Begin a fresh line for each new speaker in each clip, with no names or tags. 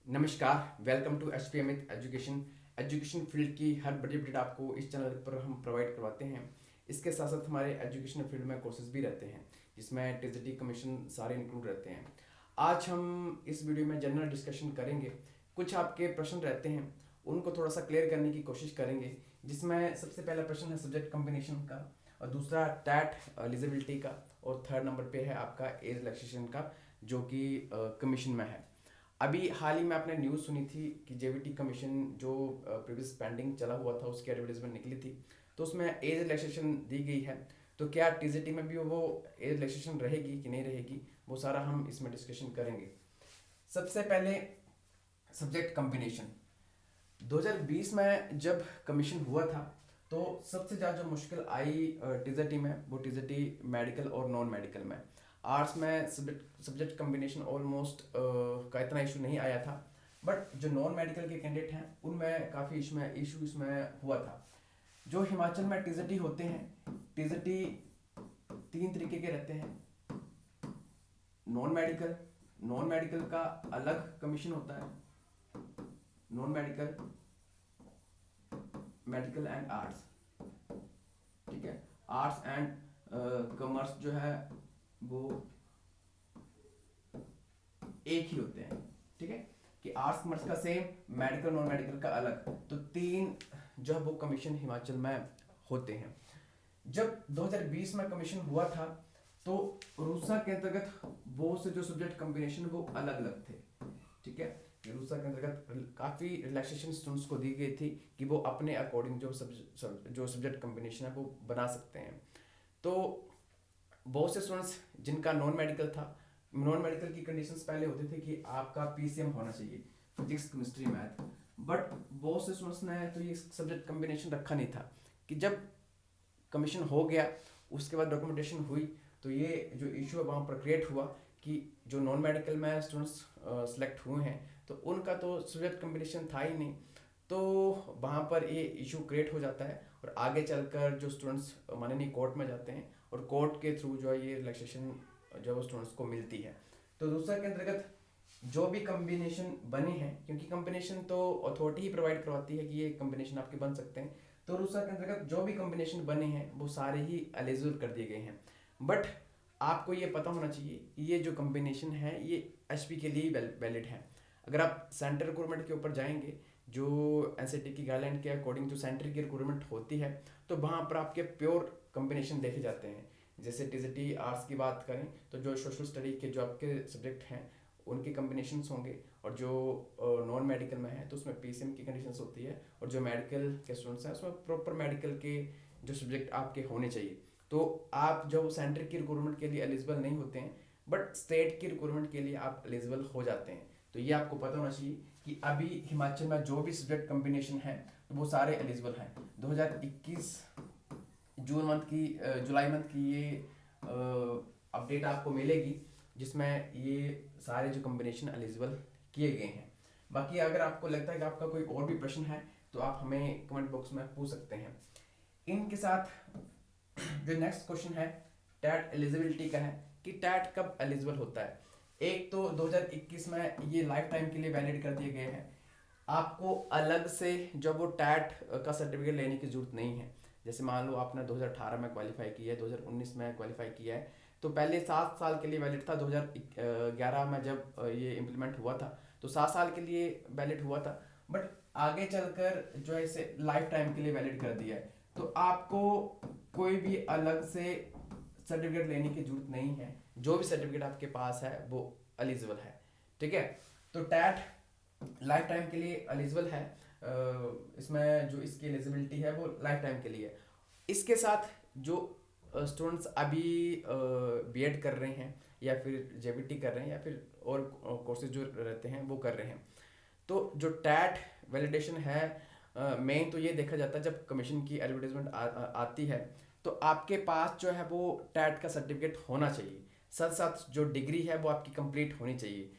नमस्कार, welcome to H P Amit education. Education field की हर बड़ी अपडेट आपको इस चैनल पर हम प्रोवाइड करवाते हैं। इसके साथ साथ हमारे एजुकेशन फील्ड में कोर्सेज भी रहते हैं जिसमें टीजीटी कमीशन सारे इंक्लूड रहते हैं। आज हम इस वीडियो में जनरल डिस्कशन करेंगे। कुछ आपके प्रश्न रहते हैं उनको थोड़ा सा क्लियर करने की कोशिश करेंगे, जिसमें सबसे पहला प्रश्न है सब्जेक्ट कम्बिनेशन का, और दूसरा टैट एलिजिबिलिटी का, और थर्ड नंबर पे है आपका एज रिलैक्सेशन का जो कि कमीशन में है। अभी हाल ही में आपने न्यूज़ सुनी थी कि जेवीटी कमीशन जो प्रीवियस पेंडिंग चला हुआ था उसकी एडवर्टीजमेंट निकली थी, तो उसमें एज रिलैक्सेशन दी गई है। तो क्या टीजीटी में भी वो एज रिलैक्सेशन रहेगी कि नहीं रहेगी, वो सारा हम इसमें डिस्कशन करेंगे। सबसे पहले सब्जेक्ट कम्बिनेशन 2020 में जब कमीशन हुआ था तो सबसे ज़्यादा जो मुश्किल आई टीजीटी में वो टीजीटी मेडिकल और नॉन मेडिकल में। आर्ट्स में सब्जेक्ट कम्बिनेशन ऑलमोस्ट का इतना इशू नहीं आया था, बट जो नॉन मेडिकल के कैंडिडेट हैं उनमें काफ़ी इशू इसमें हुआ था। जो हिमाचल में टीजीटी होते हैं, टीजीटी तीन तरीके के रहते हैं। नॉन मेडिकल का अलग कमीशन होता है, non medical, medical and arts. ठीक है, आर्ट्स एंड कॉमर्स जो है वो एक ही होते हैं। ठीक है, कि आर्ट्स कॉमर्स का सेम, मेडिकल नॉन मेडिकल का अलग। तो तीन जो है वो कमीशन हिमाचल में होते हैं। जब 2020 में कमीशन हुआ था तो रूसा के अंतर्गत वो से जो सब्जेक्ट कॉम्बिनेशन वो अलग अलग थे। ठीक है, रूसा के अंतर्गत काफ़ी रिलैक्सेशन स्टूडेंट्स को दी गई थी कि वो अपने अकॉर्डिंग जो सब्जेक्ट कॉम्बिनेशन है वो बना सकते हैं। तो बहुत से स्टूडेंट्स जिनका नॉन मेडिकल था, नॉन मेडिकल की कंडीशंस पहले होती थी कि आपका पीसीएम होना चाहिए, फिजिक्स केमिस्ट्री मैथ, बट बहुत से स्टूडेंट्स ने तो ये सब्जेक्ट कॉम्बिनेशन रखा नहीं था। कि जब कमीशन हो गया उसके बाद डॉक्यूमेंटेशन हुई तो ये जो इशू है वहाँ पर क्रिएट हुआ कि जो नॉन मेडिकल में स्टूडेंट्स सेलेक्ट हुए हैं तो उनका तो सब्जेक्ट कॉम्बिनेशन था ही नहीं, तो वहाँ पर ये इशू क्रिएट हो जाता है और आगे चलकर जो स्टूडेंट्स माननीय कोर्ट में जाते हैं और कोर्ट के थ्रू जो है ये रिलैक्सेशन जो है वो स्टूडेंट्स को मिलती है। तो दूसरा के अंतर्गत जो भी कम्बिनेशन बने हैं, क्योंकि कम्बिनेशन तो अथॉरिटी ही प्रोवाइड करवाती है कि ये कम्बिनेशन आपके बन सकते हैं, तो रूसा के अंतर्गत जो भी कम्बिनेशन बने हैं वो सारे ही एलिजिबल कर दिए गए हैं। बट आपको ये पता होना चाहिए कि ये जो कम्बिनेशन है ये एचपी के लिए वैलिड है। अगर आप सेंट्रल रिक्रूटमेंट के ऊपर जाएंगे, जो एनसीटी की गाइडलाइन के अकॉर्डिंग जो सेंटर की रिक्रूटमेंट होती है, तो वहाँ पर आपके प्योर कम्बिनेशन देखे जाते हैं। जैसे टीजीटी आर्ट्स की बात करें तो जो सोशल स्टडी के जो आपके सब्जेक्ट हैं उनके कम्बिनेशन होंगे, और जो नॉन मेडिकल में है तो उसमें पीसीएम की कंडीशंस होती है, और जो मेडिकल के स्टूडेंट्स हैं उसमें प्रॉपर मेडिकल के जो सब्जेक्ट आपके होने चाहिए। तो आप जब सेंटर की रिक्रूटमेंट के लिए एलिजिबल नहीं होते हैं, बट स्टेट की रिक्रूटमेंट के लिए आप एलिजिबल हो जाते हैं। तो ये आपको पता होना चाहिए कि अभी हिमाचल में जो भी सब्जेक्ट कम्बिनेशन है तो वो सारे एलिजिबल हैं। 2021 जून मंथ की जुलाई मंथ की ये अपडेट आपको मिलेगी जिसमें ये सारे जो कम्बिनेशन एलिजिबल किए गए हैं। बाकी अगर आपको लगता है कि आपका कोई और भी प्रश्न है तो आप हमें कमेंट बॉक्स में पूछ सकते हैं। इनके साथ जो नेक्स्ट क्वेश्चन है टैट एलिजिबिलिटी का है कि टैट कब एलिजिबल होता है। एक तो 2021 में ये लाइफ टाइम के लिए वैलिड कर दिए गए हैं। आपको अलग से जब वो टैट का सर्टिफिकेट लेने की जरूरत नहीं है। जैसे मान लो आपने 2018 में क्वालिफाई किया है, 2019 में क्वालिफाई किया है, तो पहले 7 साल के लिए वैलिड था। 2011 में जब ये इम्प्लीमेंट हुआ था तो 7 साल के लिए वैलिड हुआ था, बट आगे चलकर जो है इसे लाइफ टाइम के लिए वैलिड कर दिया है। तो आपको कोई भी अलग से सर्टिफिकेट लेने की जरूरत नहीं है, जो भी सर्टिफिकेट आपके पास है वो एलिजिबल है। ठीक है, तो टैट लाइफ टाइम के लिए एलिजिबल है। इसमें जो इसकी एलिजिबिलिटी है वो लाइफ टाइम के लिए है। इसके साथ जो स्टूडेंट्स अभी बीएड कर रहे हैं या फिर जेबीटी कर रहे हैं या फिर और कोर्सेज जो रहते हैं वो कर रहे हैं, तो जो टैट वैलिडेशन है मेन तो ये देखा जाता है जब कमीशन की एडवर्टाइजमेंट आती है तो आपके पास जो है वो टैट का सर्टिफिकेट होना चाहिए। साथ साथ जो डिग्री है वो आपकी कंप्लीट होनी चाहिए।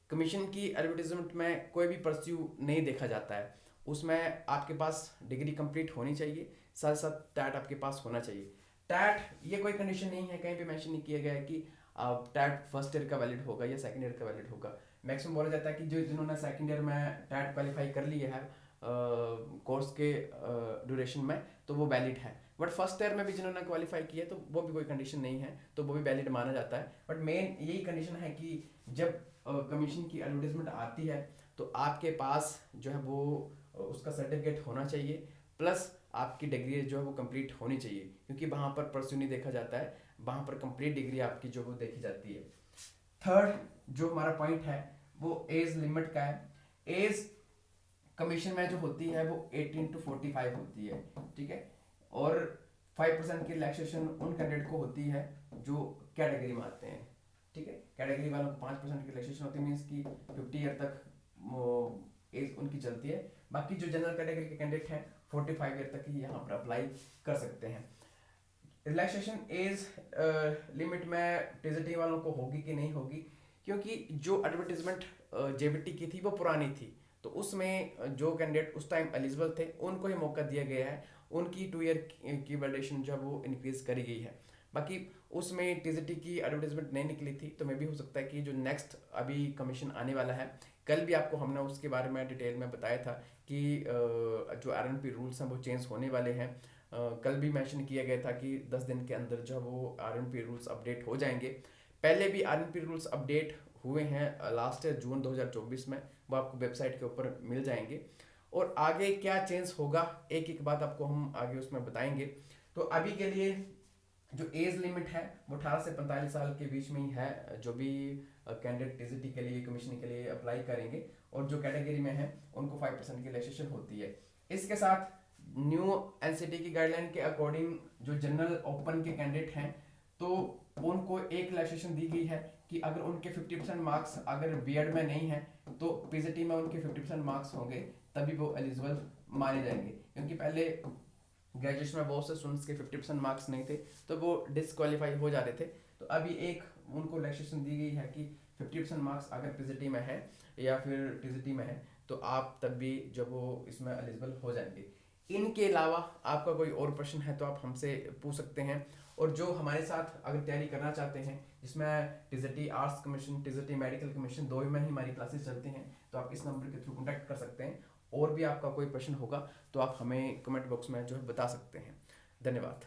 कमीशन की एडवर्टाइजमेंट में कोई भी परस्यू नहीं देखा जाता है, उसमें आपके पास डिग्री कंप्लीट होनी चाहिए, साथ साथ टैट आपके पास होना चाहिए। टैट ये कोई कंडीशन नहीं है, कहीं पे मेंशन नहीं किया गया है कि टैट फर्स्ट ईयर का वैलिड होगा या सेकंड ईयर का वैलिड होगा। मैक्सिमम बोला जाता है कि जो जिन्होंने सेकंड ईयर में टैट क्वालिफाई कर लिया है कोर्स के ड्यूरेशन में, तो वो वैलिड है। बट फर्स्ट ईयर में भी जिन्होंने क्वालिफाई किया तो वो भी कोई कंडीशन नहीं है, तो वो भी वैलिड माना जाता है। बट मेन यही कंडीशन है कि जब कमीशन की एडवर्टीजमेंट आती है तो आपके पास जो है वो उसका सर्टिफिकेट होना चाहिए, प्लस आपकी डिग्री जो है वो कंप्लीट होनी चाहिए, क्योंकि वहाँ पर परस्यू नहीं देखा जाता है, वहाँ पर कंप्लीट डिग्री आपकी जो वो देखी जाती है। थर्ड जो हमारा पॉइंट है वो एज लिमिट का है। एज कमीशन में जो होती है वो 18 to 45 होती है, ठीक है। और 5% की रिलैक्सेशन उन कैंडिडेट को होती है जो कैटेगरी में आते हैं, ठीक है। कैटेगरी वालों को 5% की रिलैक्सेशन होती है, मीन्स की 50 ईयर तक एज उनकी चलती है। बाकी जो जनरल कैटेगरी के कैंडिडेट हैं 45 ईयर तक ही यहाँ पर अप्लाई कर सकते हैं। रिलैक्सेशन एज लिमिट में टीजीटी वालों को होगी कि नहीं होगी, क्योंकि जो एडवर्टीजमेंट जेबीटी की थी वो पुरानी थी, तो उसमें जो कैंडिडेट उस टाइम एलिजिबल थे उनको ही मौका दिया गया है, उनकी 2 ईयर की वैलिडेशन जो है वो इंक्रीज करी गई है। बाकी उसमें टीजीटी की एडवर्टीजमेंट नहीं निकली थी, तो मे भी हो सकता है कि जो नेक्स्ट अभी कमीशन आने वाला है, कल भी आपको हमने उसके बारे में डिटेल में बताया था कि जो आरएनपी रूल्स हैं वो चेंज होने वाले हैं। कल भी मेंशन किया गया था कि 10 दिन के अंदर जो है वो आरएनपी रूल्स अपडेट हो जाएंगे। पहले भी आरएनपी रूल्स अपडेट हुए हैं लास्ट जून 2024 में, वो आपको वेबसाइट के ऊपर मिल जाएंगे। और आगे क्या चेंज होगा एक एक बात आपको हम आगे उसमें बताएंगे। तो अभी के लिए जो एज लिमिट है वो 18 से 45 साल के बीच में ही है, जो भी कैंडिडेट टीजीटी के लिए कमीशन के लिए अप्लाई करेंगे, और जो कैटेगरी में है उनको 5% की रिलैक्सेशन होती है। इसके साथ न्यू एनसीटी की गाइडलाइन के अकॉर्डिंग जो जनरल ओपन के कैंडिडेट हैं तो उनको एक रिलैक्सेशन दी गई है कि अगर उनके 50% मार्क्स अगर बीएड में नहीं है तो पीजीटी में उनके 50% मार्क्स होंगे, तभी वो एलिजिबल माने जाएंगे। क्योंकि पहले ग्रेजुएशन में बहुत से स्टूडेंट्स के 50% मार्क्स नहीं थे तो वो डिसक्वालीफाई हो जा रहे थे, तो अभी एक उनको रिलैक्सेशन दी गई है कि 50% मार्क्स अगर पीजीटी में है या फिर टीजीटी में है तो आप तब भी जब वो इसमें एलिजिबल हो जाएंगे। इनके अलावा आपका कोई और प्रश्न है तो आप हमसे पूछ सकते हैं। और जो हमारे साथ अगर तैयारी करना चाहते हैं, जिसमें TGT arts commission, TGT medical commission, दो में ही हमारी क्लासेस चलती हैं, तो आप इस नंबर के थ्रू कॉन्टैक्ट कर सकते हैं। और भी आपका कोई प्रश्न होगा तो आप हमें कमेंट बॉक्स में जो है बता सकते हैं। धन्यवाद।